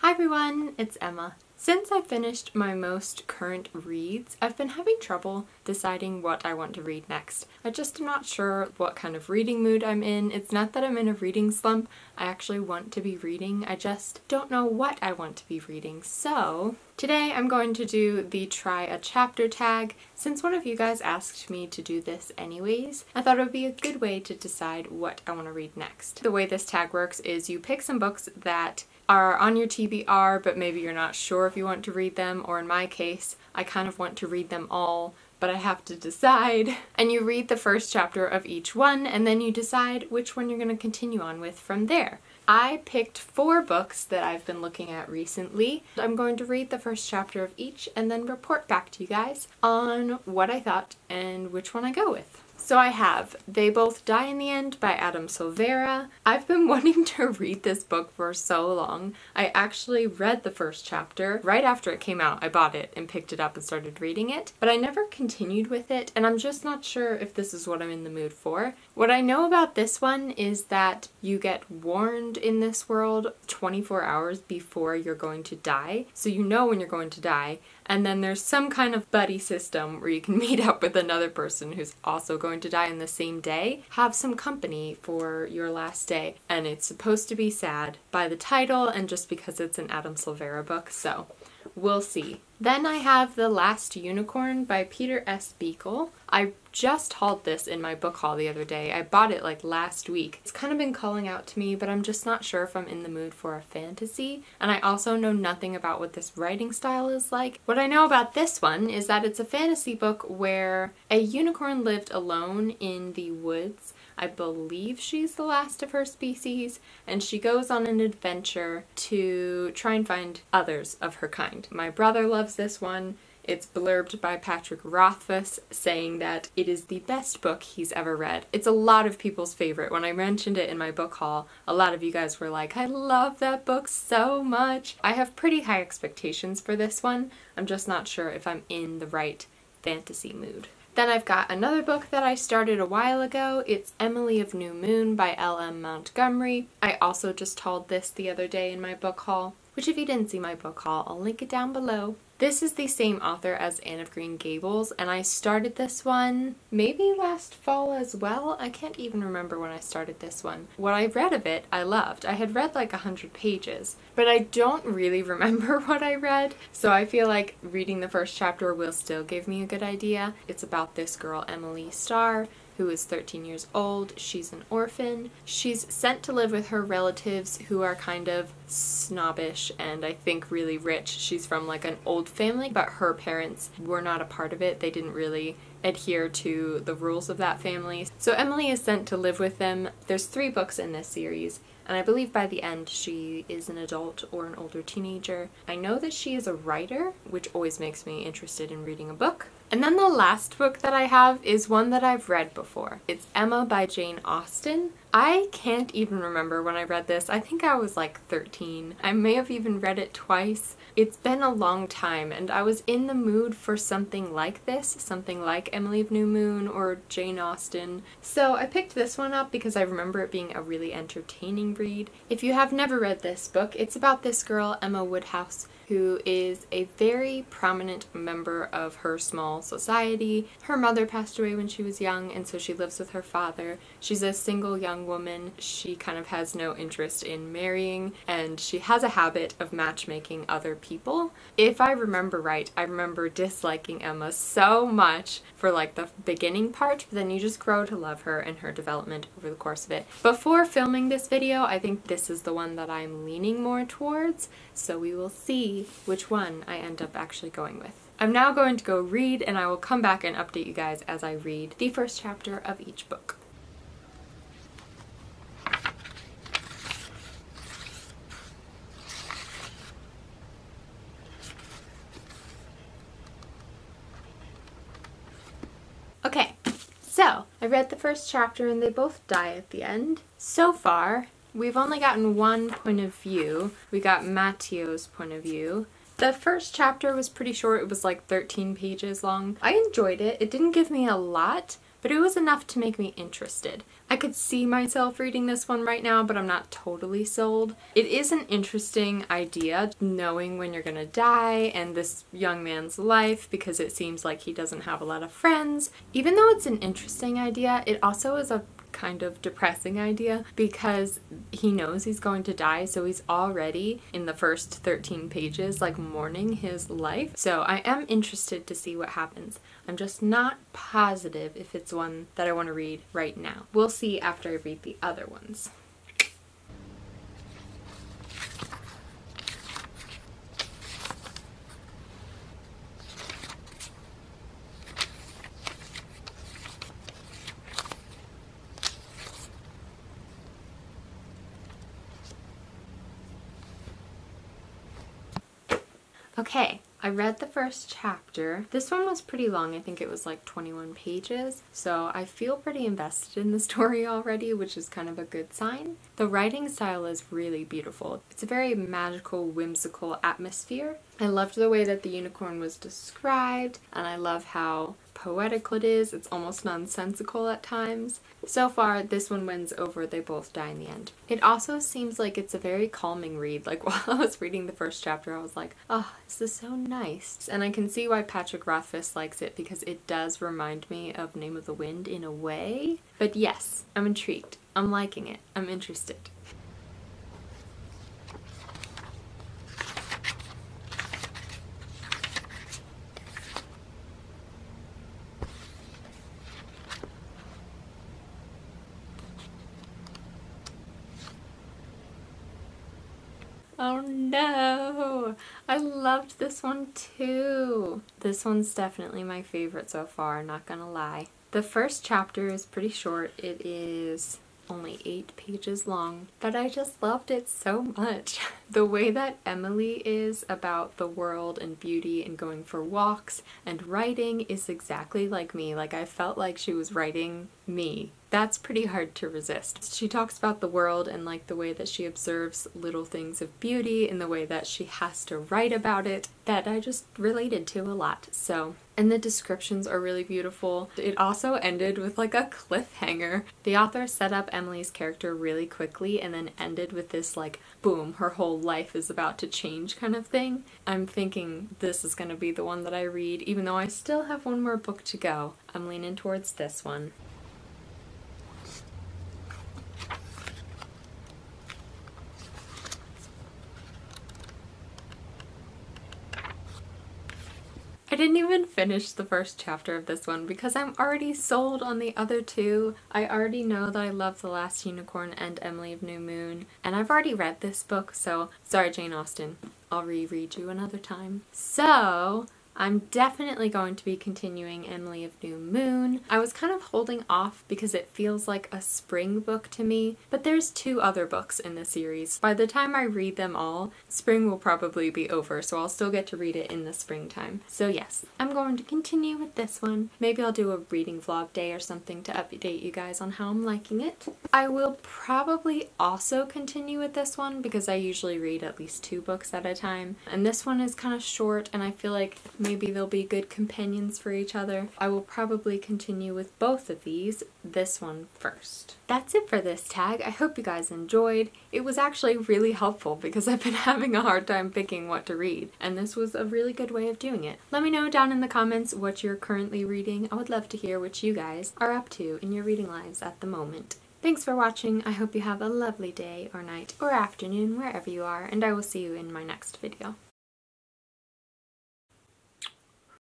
Hi everyone, it's Emma. Since I finished my most current reads, I've been having trouble deciding what I want to read next. I just am not sure what kind of reading mood I'm in. It's not that I'm in a reading slump. I actually want to be reading. I just don't know what I want to be reading. So today I'm going to do the try a chapter tag. Since one of you guys asked me to do this anyways, I thought it would be a good way to decide what I want to read next. The way this tag works is you pick some books that are on your TBR, but maybe you're not sure if you want to read them, or in my case, I kind of want to read them all, but I have to decide. And you read the first chapter of each one, and then you decide which one you're going to continue on with from there. I picked 4 books that I've been looking at recently. I'm going to read the first chapter of each and then report back to you guys on what I thought and which one I go with. So I have They Both Die in the End by Adam Silvera. I've been wanting to read this book for so long. I actually read the first chapter right after it came out. I bought it and picked it up and started reading it, but I never continued with it, and I'm just not sure if this is what I'm in the mood for. What I know about this one is that you get warned in this world 24 hours before you're going to die, so you know when you're going to die. And then there's some kind of buddy system where you can meet up with another person who's also going to die in the same day, have some company for your last day. And it's supposed to be sad by the title and just because it's an Adam Silvera book, so we'll see. Then I have The Last Unicorn by Peter S. Beekle. I just hauled this in my book haul the other day. I bought it like last week. It's kind of been calling out to me, but I'm just not sure if I'm in the mood for a fantasy. And I also know nothing about what this writing style is like. What I know about this one is that it's a fantasy book where a unicorn lived alone in the woods. I believe she's the last of her species, and she goes on an adventure to try and find others of her kind. My brother loves this one. It's blurbed by Patrick Rothfuss, saying that it is the best book he's ever read. It's a lot of people's favorite. When I mentioned it in my book haul, a lot of you guys were like, I love that book so much. I have pretty high expectations for this one. I'm just not sure if I'm in the right fantasy mood. Then I've got another book that I started a while ago. It's Emily of New Moon by L.M. Montgomery. I also just hauled this the other day in my book haul, which if you didn't see my book haul, I'll link it down below. This is the same author as Anne of Green Gables, and I started this one maybe last fall as well. I can't even remember when I started this one. What I read of it, I loved. I had read like 100 pages, but I don't really remember what I read, so I feel like reading the first chapter will still give me a good idea. It's about this girl, Emily Starr, who is 13 years old. She's an orphan. She's sent to live with her relatives who are kind of snobbish and I think really rich. She's from like an old family, but her parents were not a part of it. They didn't really adhere to the rules of that family. So Emily is sent to live with them. There's 3 books in this series, and I believe by the end she is an adult or an older teenager. I know that she is a writer, which always makes me interested in reading a book. And then the last book that I have is one that I've read before. It's Emma by Jane Austen. I can't even remember when I read this. I think I was like 13. I may have even read it twice. It's been a long time, and I was in the mood for something like this, something like Emily of New Moon or Jane Austen. So I picked this one up because I remember it being a really entertaining read. If you have never read this book, it's about this girl, Emma Woodhouse, who is a very prominent member of her small society. Her mother passed away when she was young, and so she lives with her father. She's a single young woman. She kind of has no interest in marrying, and she has a habit of matchmaking other people. If I remember right, I remember disliking Emma so much for like the beginning part, but then you just grow to love her and her development over the course of it. Before filming this video, I think this is the one that I'm leaning more towards, so we will see which one I end up actually going with. I'm now going to go read, and I will come back and update you guys as I read the first chapter of each book. Okay, so I read the first chapter and they both die at the end. So far, we've only gotten one point of view. We got Matteo's point of view. The first chapter was pretty short. It was like 13 pages long. I enjoyed it. It didn't give me a lot, but it was enough to make me interested. I could see myself reading this one right now, but I'm not totally sold. It is an interesting idea, knowing when you're gonna die and this young man's life, because it seems like he doesn't have a lot of friends. Even though it's an interesting idea, it also is a kind of depressing idea because he knows he's going to die, so he's already in the first 13 pages like mourning his life. So I am interested to see what happens. I'm just not positive if it's one that I want to read right now. We'll see after I read the other ones. Okay, I read the first chapter. This one was pretty long. I think it was like 21 pages. So I feel pretty invested in the story already, which is kind of a good sign. The writing style is really beautiful. It's a very magical, whimsical atmosphere. I loved the way that the unicorn was described, and I love how poetical it is. It's almost nonsensical at times. So far, this one wins over They Both Die in the End. It also seems like it's a very calming read. Like while I was reading the first chapter, I was like, oh, this is so nice. And I can see why Patrick Rothfuss likes it, because it does remind me of Name of the Wind in a way. But yes, I'm intrigued. I'm liking it. I'm interested. Oh no! I loved this one too! This one's definitely my favorite so far, not gonna lie. The first chapter is pretty short. It is only 8 pages long, but I just loved it so much. The way that Emily is about the world and beauty and going for walks and writing is exactly like me. Like, I felt like she was writing me. That's pretty hard to resist. She talks about the world and like the way that she observes little things of beauty and the way that she has to write about it that I just related to a lot. So, and the descriptions are really beautiful. It also ended with like a cliffhanger. The author set up Emily's character really quickly and then ended with this like, boom, her whole life is about to change kind of thing. I'm thinking this is gonna be the one that I read, even though I still have one more book to go. I'm leaning towards this one. I didn't even finish the first chapter of this one because I'm already sold on the other two. I already know that I love The Last Unicorn and Emily of New Moon, and I've already read this book, so sorry Jane Austen, I'll reread you another time. So I'm definitely going to be continuing Emily of New Moon. I was kind of holding off because it feels like a spring book to me, but there's 2 other books in the series. By the time I read them all, spring will probably be over, so I'll still get to read it in the springtime. So yes, I'm going to continue with this one. Maybe I'll do a reading vlog day or something to update you guys on how I'm liking it. I will probably also continue with this one because I usually read at least 2 books at a time, and this one is kind of short and I feel like maybe they'll be good companions for each other. I will probably continue with both of these, this one first. That's it for this tag. I hope you guys enjoyed. It was actually really helpful because I've been having a hard time picking what to read, and this was a really good way of doing it. Let me know down in the comments what you're currently reading. I would love to hear what you guys are up to in your reading lives at the moment. Thanks for watching. I hope you have a lovely day or night or afternoon wherever you are, and I will see you in my next video.